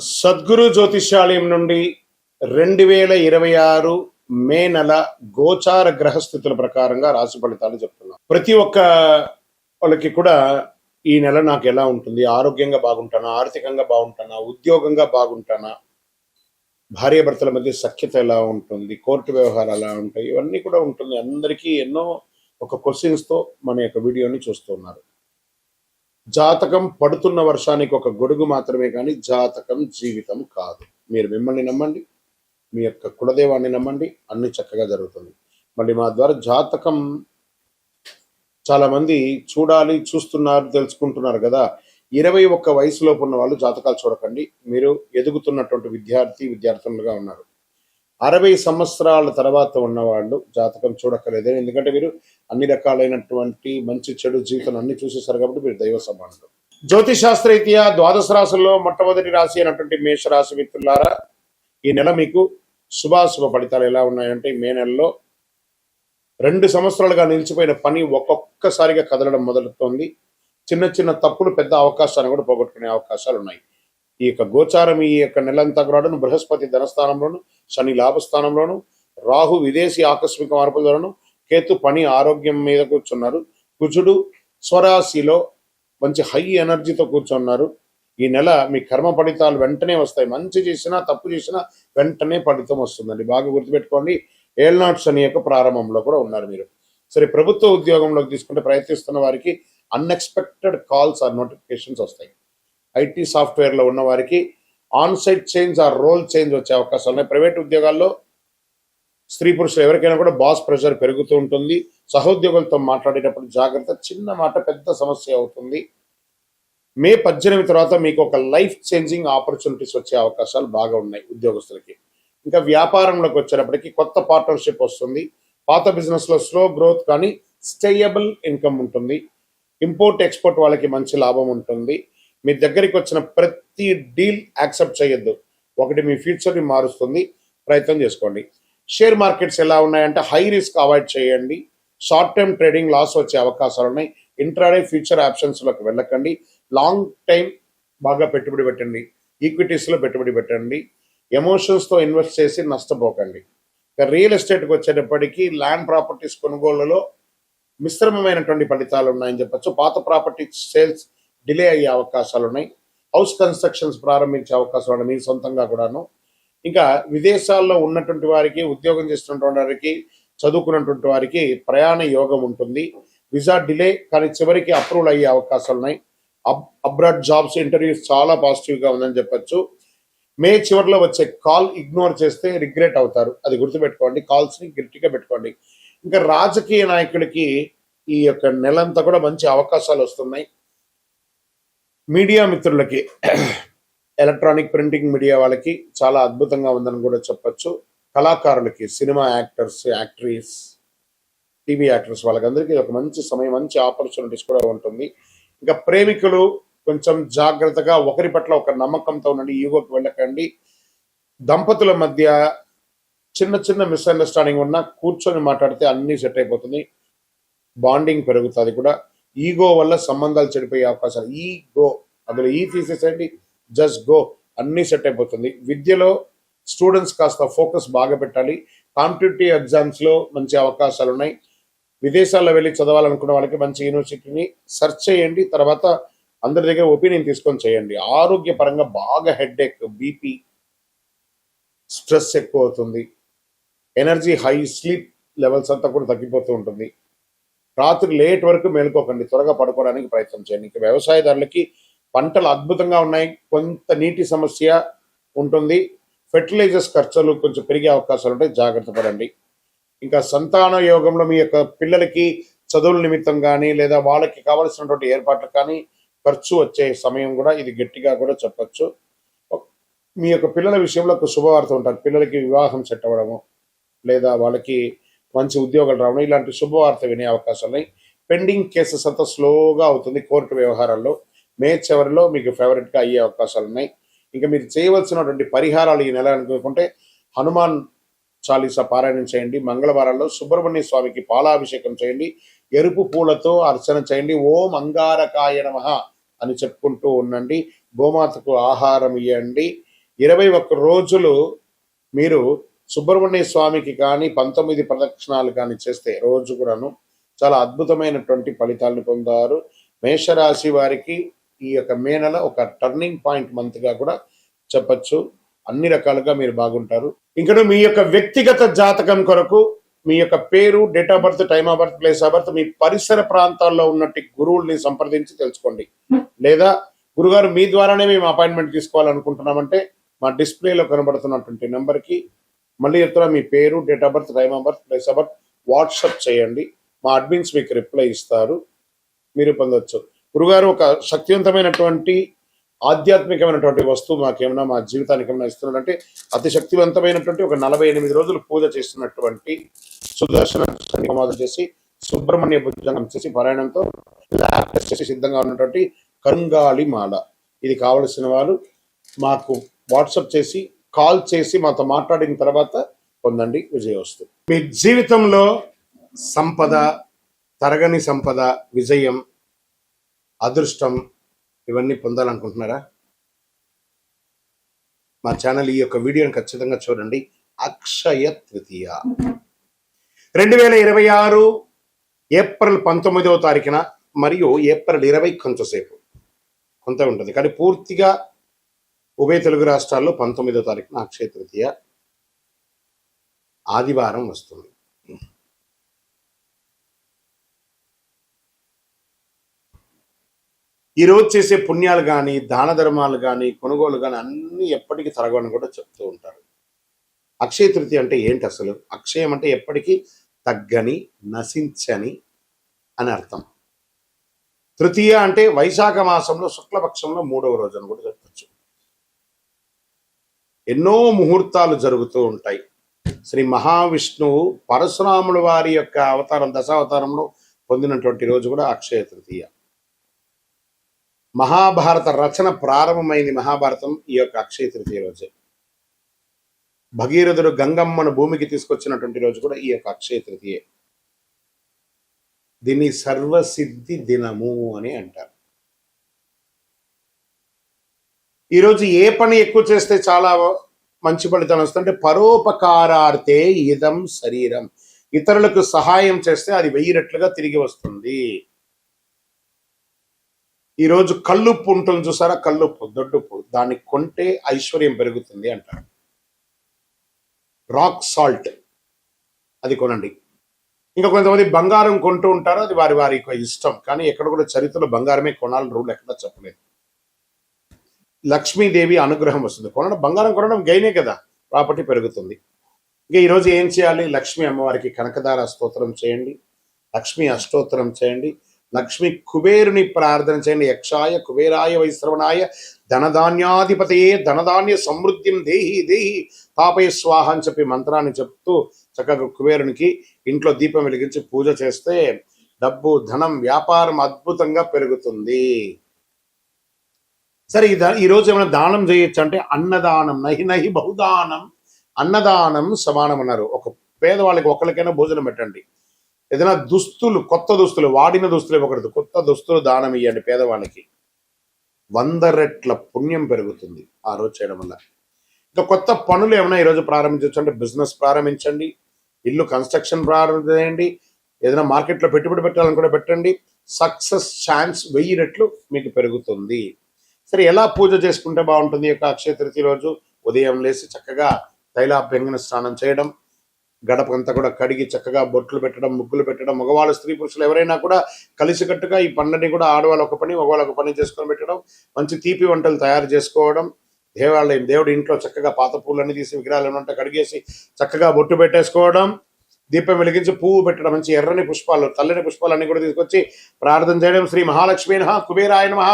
సద్గురు జ్యోతిష్యాలయం నుండి 2026 మే నెల గోచార గ్రహస్థితుల ప్రకారంగా రాశి ఫలితాలు చెప్తున్నాం. ప్రతి ఒక్క వాళ్ళకి కూడా ఈ నెల నాకు ఎలా ఉంటుంది, ఆరోగ్యంగా బాగుంటానా, ఆర్థికంగా బాగుంటానా, ఉద్యోగంగా బాగుంటానా, భార్యాభర్తల మధ్య సఖ్యత ఎలా ఉంటుంది, కోర్టు వ్యవహారాలు ఎలా ఉంటాయి, ఇవన్నీ కూడా ఉంటుంది. అందరికీ ఎన్నో ఒక క్వశ్చన్స్తో మన యొక్క వీడియోని చూస్తున్నారు. జాతకం పడుతున్న వర్షానికి ఒక గొడుగు మాత్రమే కానీ జాతకం జీవితం కాదు. మీరు మిమ్మల్ని నమ్మండి, మీ యొక్క కులదేవాన్ని నమ్మండి, అన్ని చక్కగా జరుగుతుంది. మళ్ళీ మా ద్వారా జాతకం చాలా మంది చూడాలి, చూస్తున్నారు, తెలుసుకుంటున్నారు కదా. 21 వయసులోపు ఉన్న వాళ్ళు జాతకాలు చూడకండి. మీరు ఎదుగుతున్నటువంటి విద్యార్థులుగా ఉన్నారు. 60 సంవత్సరాల తర్వాత ఉన్నవాళ్ళు జాతకం చూడక్కర్లేదు. ఎందుకంటే మీరు అన్ని రకాలైనటువంటి మంచి చెడు జీవితం అన్ని చూసేసారు కాబట్టి మీరు దైవ సమానులు. జ్యోతిశాస్త్రరీత్యా ద్వాదశ రాశుల్లో మొట్టమొదటి రాశి అయినటువంటి మేషరాశి మిత్రులారా, ఈ నెల మీకు శుభాశుభ ఫలితాలు ఎలా ఉన్నాయంటే, మే నెలలో 2 సంవత్సరాలుగా నిలిచిపోయిన పని ఒక్కొక్కసారిగా కదలడం మొదలుతోంది. చిన్న చిన్న తప్పులు పెద్ద అవకాశాన్ని కూడా పోగొట్టుకునే అవకాశాలు ఉన్నాయి. ఈ యొక్క గోచారం ఈ యొక్క నెలంతా కూడా బృహస్పతి ధనస్థానంలోను, శని లాభస్థానంలోను, రాహు విదేశీ ఆకస్మిక మార్పులలోను, కేతు పని ఆరోగ్యం మీద కూర్చున్నారు, కుజుడు స్వరాశిలో మంచి హై ఎనర్జీతో కూర్చున్నారు. ఈ నెల మీ కర్మ ఫలితాలు వెంటనే వస్తాయి. మంచి చేసినా తప్పు చేసినా వెంటనే ఫలితం వస్తుందండి. బాగా గుర్తుపెట్టుకోండి. ఏళ్నాడు శని యొక్క ప్రారంభంలో కూడా ఉన్నారు మీరు. సరే, ప్రభుత్వ ఉద్యోగంలోకి తీసుకుంటే ప్రయత్నిస్తున్న వారికి అన్ఎక్స్పెక్టెడ్ కాల్స్ ఆర్ నోటిఫికేషన్స్ వస్తాయి. ఐటీ సాఫ్ట్వేర్లో ఉన్న వారికి onsite change or role change వచ్చే అవకాశాలు ఉన్నాయి. ప్రైవేట్ ఉద్యోగాల్లో స్త్రీ పురుషులు ఎవరికైనా కూడా బాస్ ప్రెషర్ పెరుగుతూ ఉంటుంది. సహోద్యోగులతో మాట్లాడేటప్పుడు జాగ్రత్త. చిన్న మాట పెద్ద సమస్య అవుతుంది. మే 18 తర్వాత మీకు ఒక లైఫ్ చేంజింగ్ ఆపర్చునిటీస్ వచ్చే అవకాశాలు బాగా ఉన్నాయి ఉద్యోగస్తులకి. ఇంకా వ్యాపారంలోకి వచ్చేటప్పటికి కొత్త పార్ట్నర్షిప్ వస్తుంది. పాత బిజినెస్లో స్లో గ్రోత్ కానీ స్టేయబుల్ ఇన్కమ్ ఉంటుంది. ఇంపోర్ట్ ఎక్స్పోర్ట్ వాళ్ళకి మంచి లాభం ఉంటుంది. మీ దగ్గరికి వచ్చిన ప్రతి డీల్ యాక్సెప్ట్ చేయొద్దు. ఒకటి మీ ఫ్యూచర్ని మారుస్తుంది. ప్రయత్నం చేసుకోండి. షేర్ మార్కెట్స్ ఎలా ఉన్నాయంటే హై రిస్క్ అవాయిడ్ చేయండి. షార్ట్ టర్మ్ ట్రేడింగ్ లాస్ వచ్చే అవకాశాలు ఉన్నాయి. ఇంట్రాడే ఫ్యూచర్ ఆప్షన్స్లోకి వెళ్ళకండి. లాంగ్ టైం బాగా పెట్టుబడి పెట్టండి. ఈక్విటీస్లో పెట్టుబడి పెట్టండి. ఎమోషన్స్తో ఇన్వెస్ట్ చేసి నష్టపోకండి. ఇక రియల్ ఎస్టేట్కి వచ్చేటప్పటికి ల్యాండ్ ప్రాపర్టీస్ కొనుగోళ్లలో మిశ్రమమైనటువంటి ఫలితాలు ఉన్నాయని చెప్పచ్చు. పాత ప్రాపర్టీ సేల్స్ డిలే అయ్యే అవకాశాలు ఉన్నాయి. హౌస్ కన్స్ట్రక్షన్స్ ప్రారంభించే అవకాశాలు ఉన్నాయి మీ సొంతంగా కూడాను. ఇంకా విదేశాల్లో ఉన్నటువంటి వారికి, ఉద్యోగం చేస్తున్నటువంటి వారికి, చదువుకున్నటువంటి వారికి ప్రయాణ యోగం ఉంటుంది. వీసా డిలే కానీ చివరికి అప్రూవల్ అయ్యే అవకాశాలు ఉన్నాయి. అబ్రాడ్ జాబ్స్ ఇంటర్వ్యూస్ చాలా పాజిటివ్గా ఉందని చెప్పచ్చు. మే చివరిలో వచ్చే కాల్ ఇగ్నోర్ చేస్తే రిగ్రెట్ అవుతారు. అది గుర్తుపెట్టుకోండి. కాల్స్ని గట్టిగా పెట్టుకోండి. ఇంకా రాజకీయ నాయకుడికి ఈ యొక్క నెలంతా కూడా మంచి అవకాశాలు వస్తున్నాయి. మీడియా మిత్రులకి, ఎలక్ట్రానిక్ ప్రింటింగ్ మీడియా వాళ్ళకి చాలా అద్భుతంగా ఉందని కూడా చెప్పచ్చు. కళాకారులకి, సినిమా యాక్టర్స్, యాక్ట్రీస్, టీవీ యాక్టర్స్ వాళ్ళకందరికీ ఒక మంచి సమయం, మంచి ఆపర్చునిటీస్ కూడా ఉంటుంది. ఇంకా ప్రేమికులు కొంచెం జాగ్రత్తగా, ఒకరి పట్ల ఒక నమ్మకంతో ఉండండి. ఈగోకి వెళ్ళకండి. దంపతుల మధ్య చిన్న చిన్న మిస్అండర్స్టాండింగ్ ఉన్నా కూర్చొని మాట్లాడితే అన్నీ సెట్ అయిపోతుంది. బాండింగ్ పెరుగుతుంది కూడా. ఈగో వల్ల సంబంధాలు చెడిపోయే అవకాశాలు. అందులో తీసేసేయండి, జస్ట్ గో, అన్నీ సెట్ అయిపోతుంది. విద్యలో స్టూడెంట్స్ కాస్త ఫోకస్ బాగా పెట్టాలి. కాంపిటేటివ్ ఎగ్జామ్స్లో మంచి అవకాశాలు ఉన్నాయి. విదేశాల్లో వెళ్ళి చదవాలనుకున్న వాళ్ళకి మంచి యూనివర్సిటీని సెర్చ్ చేయండి. తర్వాత అందరి దగ్గర ఒపీనియన్ తీసుకొని చేయండి. ఆరోగ్యపరంగా బాగా హెడ్ఏక్, బీపీ, స్ట్రెస్ ఎక్కువ అవుతుంది. ఎనర్జీ హై, స్లీప్ లెవెల్స్ అంతా కూడా తగ్గిపోతూ ఉంటుంది. రాత్రి లేట్ వరకు మేలుకోకండి. త్వరగా పడుకోవడానికి ప్రయత్నం చేయండి. ఇంకా వ్యవసాయదారులకి పంటలు అద్భుతంగా ఉన్నాయి. కొంత నీటి సమస్య ఉంటుంది. ఫెర్టిలైజర్స్ ఖర్చులు కొంచెం పెరిగే అవకాశాలు ఉంటాయి. జాగ్రత్త పడండి. ఇంకా సంతాన యోగంలో మీ యొక్క పిల్లలకి చదువుల నిమిత్తం కానీ లేదా వాళ్ళకి కావాల్సినటువంటి ఏర్పాట్లు కానీ ఖర్చు వచ్చే సమయం కూడా ఇది గట్టిగా కూడా చెప్పచ్చు. మీ యొక్క పిల్లల విషయంలో ఒక శుభవార్త ఉంటారు. పిల్లలకి వివాహం సెట్ అవ్వడము లేదా వాళ్ళకి మంచి ఉద్యోగాలు రావడం, ఇలాంటి శుభవార్త వినే అవకాశాలు ఉన్నాయి. పెండింగ్ కేసెస్ అంతా స్లోగా అవుతుంది. కోర్టు వ్యవహారాల్లో మే చివరిలో మీకు ఫేవరెట్గా అయ్యే అవకాశాలు ఉన్నాయి. ఇంకా మీరు చేయవలసినటువంటి పరిహారాలు ఈ నెల అనుకుంటే హనుమాన్ చాలీసా పారాయణం చేయండి. మంగళవారాల్లో సుబ్రహ్మణ్య స్వామికి పాలాభిషేకం చేయండి. ఎరుపు పూలతో అర్చన చేయండి. ఓం అంగారకాయ నమః అని చెప్పుకుంటూ ఉండండి. గోమాతకు ఆహారం ఇవ్వండి. 21 రోజులు మీరు సుబ్రహ్మణ్య స్వామికి కానీ 19 ప్రదక్షిణాలు కానీ చేస్తే రోజు కూడాను చాలా అద్భుతమైనటువంటి ఫలితాలను పొందారు. మేషరాశి వారికి ఈ యొక్క మే నెల ఒక టర్నింగ్ పాయింట్ మంత్ గా కూడా చెప్పచ్చు. అన్ని రకాలుగా మీరు బాగుంటారు. ఇంకా మీ యొక్క వ్యక్తిగత జాతకం కొరకు మీ యొక్క పేరు, date of birth, time of birth, place of birth, మీ పరిసర ప్రాంతాల్లో ఉన్నట్టు గురువుల్ని సంప్రదించి తెలుసుకోండి. లేదా గురుగారు మీ ద్వారానే మేము అపాయింట్మెంట్ తీసుకోవాలనుకుంటున్నామంటే మా డిస్ప్లేలో కనబడుతున్నటువంటి నెంబర్కి మళ్ళీ చెప్తున్నా, మీ పేరు, date of birth, time of birth, place of birth WhatsApp చేయండి. మా అడ్మిన్స్ మీకు రిప్లై ఇస్తారు, మీరు పొందొచ్చు. గురుగారు ఒక శక్తివంతమైనటువంటి ఆధ్యాత్మికమైనటువంటి వస్తువు మాకేమైనా మా జీవితానికి ఏమైనా ఇస్తున్నాడంటే అతి శక్తివంతమైనటువంటి ఒక 48 రోజులు పూజ చేస్తున్నటువంటి సుదర్శన హోమం చేసి సుబ్రహ్మణ్య భుజంగం చేసి పారాయణంతో చేసి సిద్ధంగా ఉన్నటువంటి కరుంగాళి మాల. ఇది కావలసిన వారు మాకు వాట్సాప్ చేసి కాల్ చేసి మాతో మాట్లాడిన తర్వాత పొందండి విజయోస్తు. మీ జీవితంలో సంపద, తరగని సంపద, విజయం, అదృష్టం ఇవన్నీ పొందాలనుకుంటున్నారా? మా ఛానల్ ఈ యొక్క వీడియోని ఖచ్చితంగా చూడండి. అక్షయ తృతీయ 2026 ఏప్రిల్ 19వ తారీఖున మరియు ఏప్రిల్ 20 కొంతసేపు కొంత ఉంటుంది, కానీ పూర్తిగా ఉభయ తెలుగు రాష్ట్రాల్లో 19వ తారీఖున అక్షయ తృతీయ ఆదివారం వస్తుంది. ఈరోజు చేసే పుణ్యాలు కానీ, దాన ధర్మాలు కానీ, కొనుగోలు కానీ అన్నీ ఎప్పటికీ తరగని కూడా చెప్తూ ఉంటారు. అక్షయ తృతీయ అంటే ఏంటి అసలు? అక్షయం అంటే ఎప్పటికీ తగ్గని, నశించని అని అర్థం. తృతీయ అంటే వైశాఖ మాసంలో శుక్లపక్షంలో 3వ రోజు అని కూడా చెప్పచ్చు. ఎన్నో ముహూర్తాలు జరుగుతూ ఉంటాయి. శ్రీ మహావిష్ణువు పరశురాముల వారి యొక్క అవతారం, దశావతారంలో పొందినటువంటి రోజు కూడా అక్షయ తృతీయ. మహాభారత రచన ప్రారంభమైంది మహాభారతం ఈ యొక్క అక్షయ తృతీయ రోజే. భగీరథుడు గంగమ్మను భూమికి తీసుకొచ్చినటువంటి రోజు కూడా ఈ యొక్క అక్షయ తృతీయ. దీన్ని సర్వసిద్ధి దినము అని అంటారు. ఈరోజు ఏ పని ఎక్కువ చేస్తే చాలా మంచి ఫలితాలు వస్తుందంటే పరోపకారార్థే ఇదం శరీరం. ఇతరులకు సహాయం చేస్తే అది 1000 రెట్లుగా తిరిగి వస్తుంది. ఈరోజు కల్లుప్పు ఉంటుంది చూసారా, కల్లుప్పు, దొడ్డుప్పు, దాన్ని కొంటే ఐశ్వర్యం పెరుగుతుంది అంటారు. రాక్ సాల్ట్ అది కొనండి. ఇంకా కొంతమంది బంగారం కొంటూ ఉంటారు, అది వారి వారి ఇష్టం, కానీ ఎక్కడ కూడా చరిత్రలో బంగారమే కొనాలని రూల్ ఎక్కడ చెప్పలేదు. లక్ష్మీదేవి అనుగ్రహం వస్తుంది. బంగారం కొనడం గైనే కదా, ప్రాపర్టీ పెరుగుతుంది. ఇంకా ఈరోజు ఏం చేయాలి? లక్ష్మీ అమ్మవారికి కనకదార స్తోత్రం చేయండి, లక్ష్మీ అష్టోత్తరం చేయండి, లక్ష్మీ కుబేరుని ప్రార్థన చేయండి. యక్షాయ కుబేరాయ వైశ్రవణాయ ధనధాన్యాధిపతయే ధనధాన్య సమృద్ధిం దేహి దేహి తాపయ స్వాహ అని చెప్పి మంత్రాన్ని చెప్తూ చక్కగా కుబేరునికి ఇంట్లో దీపం వెలిగించి పూజ చేస్తే డబ్బు, ధనం, వ్యాపారం అద్భుతంగా పెరుగుతుంది. సరే, ఈరోజు ఏమైనా దానం చేయొచ్చు అంటే అన్నదానం, నహి నహి బహుదానం, అన్నదానం సమానం అన్నారు. ఒక పేదవాళ్ళకి ఒక్కరికైనా భోజనం పెట్టండి. ఏదైనా దుస్తులు, కొత్త దుస్తులు, వాడిన దుస్తులు ఇవ్వకూడదు, కొత్త దుస్తులు దానం ఇవ్వండి పేదవాళ్ళకి. 100 రెట్ల పుణ్యం పెరుగుతుంది ఆ రోజు చేయడం వల్ల. ఇంకా కొత్త పనులు ఏమైనా ఈరోజు ప్రారంభించవచ్చు అంటే బిజినెస్ ప్రారంభించండి, ఇల్లు కన్స్ట్రక్షన్ ప్రారంభించండి, ఏదైనా మార్కెట్లో పెట్టుబడి పెట్టాలని కూడా పెట్టండి. సక్సెస్ ఛాన్స్ 1000 రెట్లు మీకు పెరుగుతుంది. సరే, ఎలా పూజ చేసుకుంటే బాగుంటుంది? ఈ యొక్క అక్షయ తృతీయ రోజు ఉదయం లేచి చక్కగా తైలాభ్యంగన స్నానం చేయడం, గడపంతా కూడా కడిగి చక్కగా బొట్లు పెట్టడం, ముగ్గులు పెట్టడం, మగవాళ్ళు, స్త్రీ పురుషులు ఎవరైనా కూడా కలిసికట్టుగా ఈ పండుని కూడా ఆడవాళ్ళు ఒక పని, మగవాళ్ళు ఒక పని చేసుకొని పెట్టడం, మంచి తీపి వంటలు తయారు చేసుకోవడం, దేవాలయం దేవుడి ఇంట్లో చక్కగా పాత పూలన్నీ తీసి విగ్రహాలు ఏమంటే కడిగేసి చక్కగా బొట్టు పెట్టేసుకోవడం, దీపం వెలిగించి పువ్వు పెట్టడం, మంచి ఎర్రని పుష్పాలు, తెల్లని పుష్పాలన్నీ కూడా తీసుకొచ్చి ప్రార్థన చేయడం, శ్రీ మహాలక్ష్మీ నమః కుబేరాయ నమః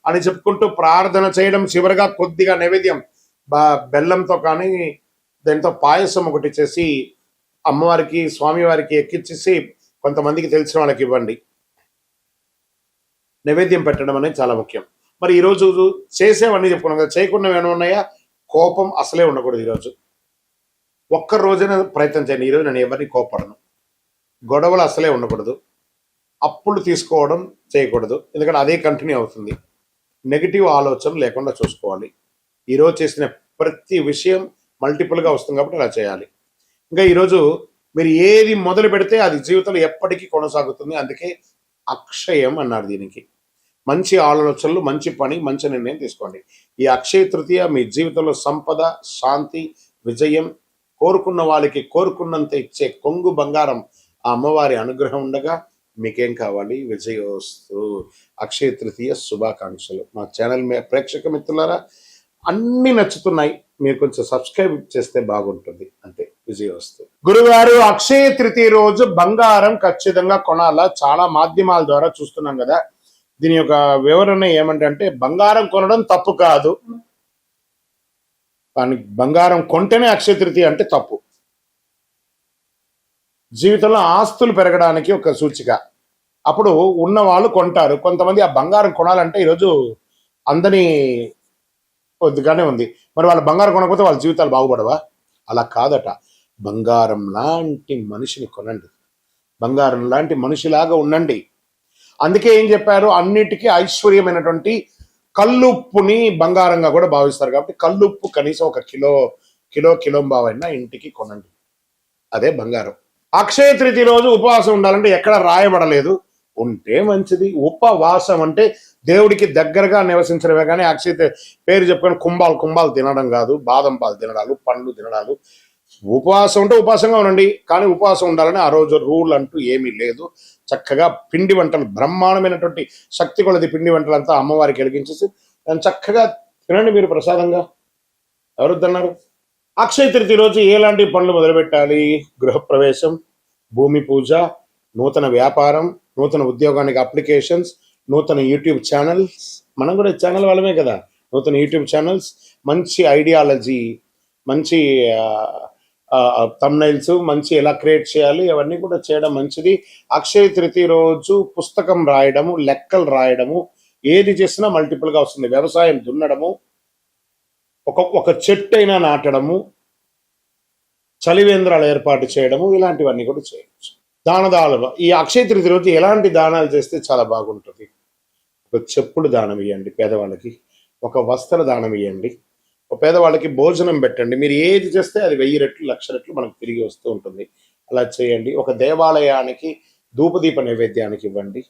అని చెప్పుకుంటూ ప్రార్థన చేయడం. చివరిగా కొద్దిగా నైవేద్యం బెల్లంతో కానీ దాంతో పాయసం ఒకటి చేసి అమ్మవారికి, స్వామివారికి ఎక్కించేసి కొంతమందికి తెలిసిన వాళ్ళకి ఇవ్వండి. నైవేద్యం పెట్టడం అనేది చాలా ముఖ్యం. మరి ఈరోజు చేసేవన్నీ చెప్పుకున్నాం కదా, చేయకుండా ఏమైనా ఉన్నాయా? కోపం అసలే ఉండకూడదు. ఈరోజు ఒక్క రోజైనా ప్రయత్నం చేయండి. ఈరోజు నేను ఎవరిని కోపడను, గొడవలు అసలే ఉండకూడదు, అప్పులు తీసుకోవడం చేయకూడదు, ఎందుకంటే అదే కంటిన్యూ అవుతుంది. నెగిటివ్ ఆలోచన లేకుండా చూసుకోవాలి. ఈరోజు చేసిన ప్రతి విషయం మల్టిపుల్గా వస్తుంది కాబట్టి అలా చేయాలి. ఇంకా ఈరోజు మీరు ఏది మొదలు పెడితే అది జీవితంలో ఎప్పటికీ కొనసాగుతుంది. అందుకే అక్షయం అన్నారు దీనికి. మంచి ఆలోచనలు, మంచి పని, మంచి నిర్ణయం తీసుకోండి. ఈ అక్షయ తృతీయ మీ జీవితంలో సంపద, శాంతి, విజయం, కోరుకున్న వాళ్ళకి కోరుకున్నంత ఇచ్చే కొంగు బంగారం ఆ అమ్మవారి అనుగ్రహం ఉండగా మీకేం కావాలి? విజయోస్తు. అక్షయ తృతీయ శుభాకాంక్షలు. మా ఛానల్ ప్రేక్షక మిత్రులారా, అన్ని నచ్చుతున్నాయి, మీరు కొంచెం సబ్స్క్రైబ్ చేస్తే బాగుంటుంది. అంతే. విజయోస్తు. గురుగారు, అక్షయ తృతీయ రోజు బంగారం ఖచ్చితంగా కొనాలా? చాలా మాధ్యమాల ద్వారా చూస్తున్నాం కదా. దీని యొక్క వివరణ ఏమంటే బంగారం కొనడం తప్పు కాదు, కానీ బంగారం కొంటేనే అక్షయ తృతీయ అంటే తప్పు. జీవితంలో ఆస్తులు పెరగడానికి ఒక సూచిక. అప్పుడు ఉన్న వాళ్ళు కొంటారు. కొంతమంది ఆ బంగారం కొనాలంటే ఈరోజు అందని కొద్దిగానే ఉంది. మరి వాళ్ళ బంగారం కొనకపోతే వాళ్ళ జీవితాలు బాగుపడవా? అలా కాదట. బంగారం లాంటి మనిషిని కొనండి, బంగారం లాంటి మనిషిలాగా ఉండండి. అందుకే ఏం చెప్పారు? అన్నిటికీ ఐశ్వర్యమైనటువంటి కల్లుప్పుని బంగారంగా కూడా భావిస్తారు కాబట్టి కల్లుప్పు కనీసం ఒక కిలోంబావైనా ఇంటికి కొనండి. అదే బంగారం. అక్షయ తృతీయ రోజు ఉపవాసం ఉండాలంటే ఎక్కడ రాయబడలేదు, ఉంటే మంచిది. ఉపవాసం అంటే దేవుడికి దగ్గరగా నివసించడమే, కానీ అక్షయ పేరు చెప్పుకొని కుంభాలు తినడం కాదు, బాదం పాలు తినడాలు, పండ్లు తినడాలు. ఉపవాసం ఉంటే ఉపవాసంగా ఉండండి, కానీ ఉపవాసం ఉండాలని ఆ రోజు రూల్ అంటూ ఏమీ లేదు. చక్కగా పిండి వంటలు, బ్రహ్మాండమైనటువంటి శక్తి కొలది పిండి వంటలంతా అమ్మవారికి వెలిగించేసి దాన్ని చక్కగా తినండి మీరు ప్రసాదంగా. ఎవరొద్దన్నారు? అక్షయ తృతీయ రోజు ఎలాంటి పనులు మొదలుపెట్టాలి? గృహప్రవేశం, భూమి పూజ, నూతన వ్యాపారం, నూతన ఉద్యోగానికి అప్లికేషన్స్, నూతన యూట్యూబ్ ఛానల్స్. మనం కూడా ఛానల్ వాళ్ళమే కదా. నూతన యూట్యూబ్ ఛానల్స్, మంచి ఐడియాలజీ, మంచి థంబ్నైల్స్, మంచి ఎలా క్రియేట్ చేయాలి అవన్నీ కూడా చేయడం మంచిది. అక్షయ తృతీయ రోజు పుస్తకం రాయడము, లెక్కలు రాయడము, ఏది చేసినా మల్టిపుల్గా వస్తుంది. వ్యవసాయం దున్నడము, ఒక చెట్టు అయినా నాటడము, చలివేంద్రాలు ఏర్పాటు చేయడము, ఇలాంటివన్నీ కూడా చేయవచ్చు. దానాలు ఈ అక్షయ తృతీయ రోజు ఎలాంటి దానాలు చేస్తే చాలా బాగుంటుంది? ఒక చెప్పులు దానం ఇవ్వండి పేదవాళ్ళకి, ఒక వస్త్ర దానం ఇవ్వండి, ఒక పేదవాళ్ళకి భోజనం పెట్టండి. మీరు ఏది చేస్తే అది 1000 రెట్లు 1,00,000 రెట్లు మనకు తిరిగి వస్తూ ఉంటుంది. అలా చేయండి. ఒక దేవాలయానికి ధూపదీప నైవేద్యానికి ఇవ్వండి.